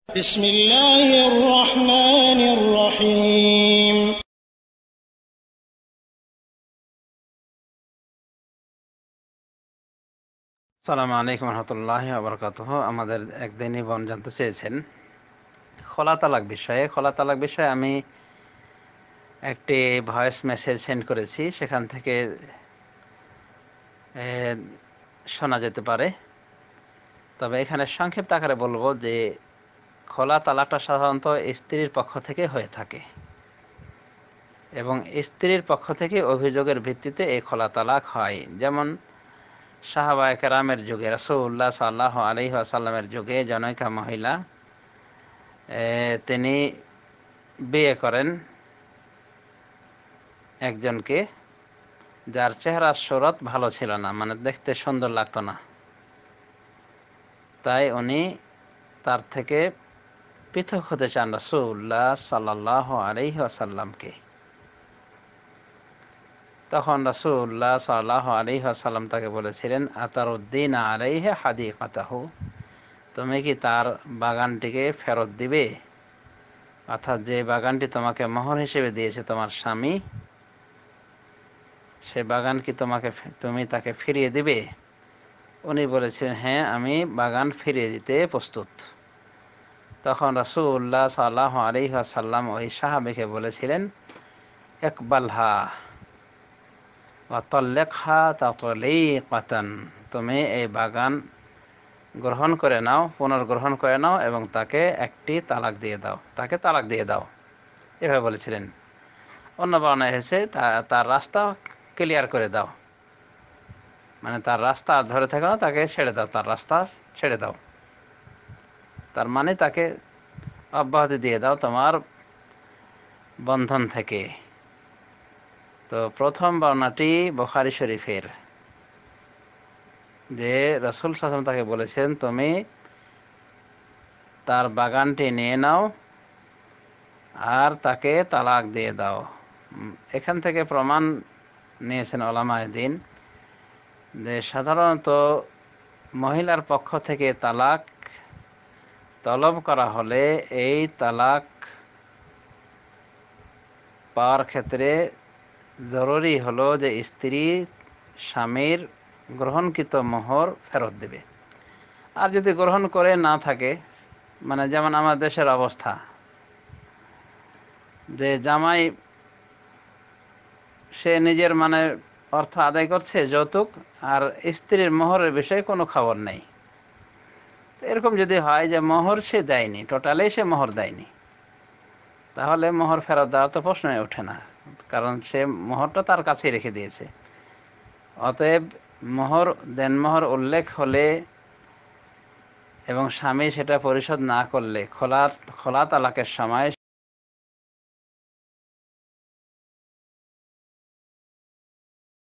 بسم الله الرحمن الرحيم আসসালামু আলাইকুম রহমতুল্লাহি ওয়া বারাকাতুহু। আমাদের একদিনই বোন জানতে চেয়েছেন খোলা তালাক বিষয়ে। খোলা তালাক বিষয়ে আমি একটি ভয়েস মেসেজ সেন্ড করেছি, সেখান থেকে শোনা যেতে পারে। তবে এখানে সংক্ষিপ্ত আকারে বলবো যে খোলা তালাকটা সাধারণত স্ত্রীর পক্ষ থেকে হয়ে থাকে এবং স্ত্রীর পক্ষ থেকে অভিযোগের ভিত্তিতে এই খোলা তালাক হয়। যেমন সাহাবায়ে কেরামের যুগে, রাসূলুল্লাহ সাল্লাল্লাহু আলাইহি ওয়াসাল্লামের যুগে জনৈকা মহিলা তিনি বিয়ে করেন একজনকে, যার চেহারা সুরত ভালো ছিল না, মানে দেখতে সুন্দর লাগতো না। তাই উনি তার থেকে পৃথক হতে চান রাসূলুল্লাহ সাল্লাল্লাহু আলাইহি ওয়াসাল্লামকে। তখন রাসূলুল্লাহ সাল্লাল্লাহু আলাইহি ওয়াসাল্লাম তাকে বলেছিলেন, আতারুদ্দিন আলাইহি হাদিকাতাহু, তুমি কি তার বাগানটিকে ফেরত দিবে? অর্থাৎ যে বাগানটি তোমাকে মোহর হিসেবে দিয়েছে তোমার স্বামী, সে বাগান কি তুমি তাকে ফিরিয়ে দিবে? উনি বলেছিলেন, হ্যাঁ, আমি বাগান ফিরিয়ে দিতে প্রস্তুত। তখন রাসূলুল্লাহ সাল্লাল্লাহু আলাইহি ওয়াসাল্লাম ওই সাহাবীকে বলেছিলেন, ইকবালহা ওয়া তাল্লিকহা তাতলিকাতান, তুমি এই বাগান গ্রহণ করে নাও, পুনর্গ্রহণ করে নাও এবং তাকে একটি তালাক দিয়ে দাও, তাকে তালাক দিয়ে দাও, এভাবে বলেছিলেন। অন্য বর্ণনায় এসেছে তার রাস্তা ক্লিয়ার করে দাও, মানে তার রাস্তা ধরে থেকো না, তাকে ছেড়ে দাও, তার রাস্তা ছেড়ে দাও, তার মানে তাকে অব্যাহতি দিয়ে দাও তোমার বন্ধন থেকে। তো প্রথম বর্ণনাটি বুখারী শরীফের, যে রাসূল সাল্লাল্লাহু আলাইহি ওয়াসাল্লাম তাকে বলেছেন তুমি তার বাগানটি নিয়ে নাও আর তাকে তালাক দিয়ে দাও। এখান থেকে প্রমাণ নিয়েছেন উলামায়ে দ্বীন যে সাধারণত মহিলার পক্ষ থেকে তালাক তলব করা হলে এই তালাক পাওয়ার ক্ষেত্রে জরুরি হলো যে স্ত্রী স্বামীর গ্রহণকৃত মোহর ফেরত দেবে। আর যদি গ্রহণ করে না থাকে, মানে যেমন আমার দেশের অবস্থা, যে জামাই সে নিজের মানে অর্থ আদায় করছে যৌতুক, আর স্ত্রীর মোহরের বিষয়ে কোনো খবর নেই। এরকম যদি হয় যে মোহর সে দেয়নি, টোটালি সে মোহর দেয়নি, তাহলে মোহর ফেরত দেওয়ার তো প্রশ্নই ওঠে না, কারণ সে মোহরটা তার কাছেই রেখে দিয়েছে। অতএব দেনমোহর উল্লেখ হলে এবং স্বামী সেটা পরিশোধ না করলে খোলা তালাকের সময়